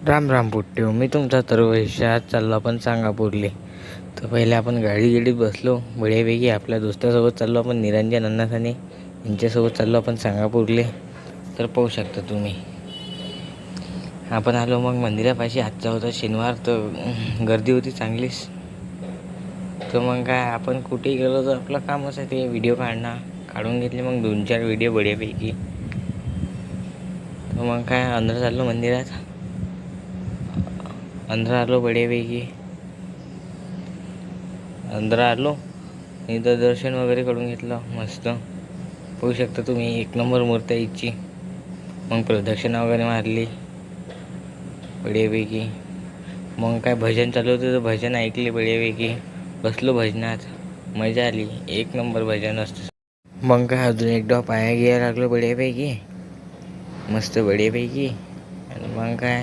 राम राम पुट्टे, मी तुमचा तर आज चाललो आपण सांगापूरले. तर पहिले आपण गाडीत बसलो बढियापैकी. आपल्या दोस्तासोबत चाललो आपण, निरंजन अण्णासाने यांच्यासोबत चाललो आपण सांगापूरले. तर पाहू शकता तुम्ही, आपण आलो मग मंदिरापाशी. आजचा होता शनिवार, तर गर्दी होती चांगलीच. तर मग काय, आपण कुठेही गेलो तर आपलं कामच आहे ते व्हिडिओ काढून घेतले. मग 2-4 व्हिडिओ बढियापैकी. तर मग काय, अंदर चाललो मंदिरात. अंदर आलो बढियापैकी. अंदर आलो, इथं दर्शन वगैरे करून घेतलं मस्त. पाहू शकता तुम्ही, 1 नंबर मूर्ती आहे इथची. मग प्रदक्षिणा वगैरे मारली बढियापैकी. मग काय, भजन चालू होतं तर भजन ऐकले बढियापैकी. बसलो भजनात, मजा आली. 1 नंबर भजन असतं. मग काय, अजून एकदा पाया घ्यायला लागलो बढियापैकी, मस्त बढियापैकी. आणि मग काय,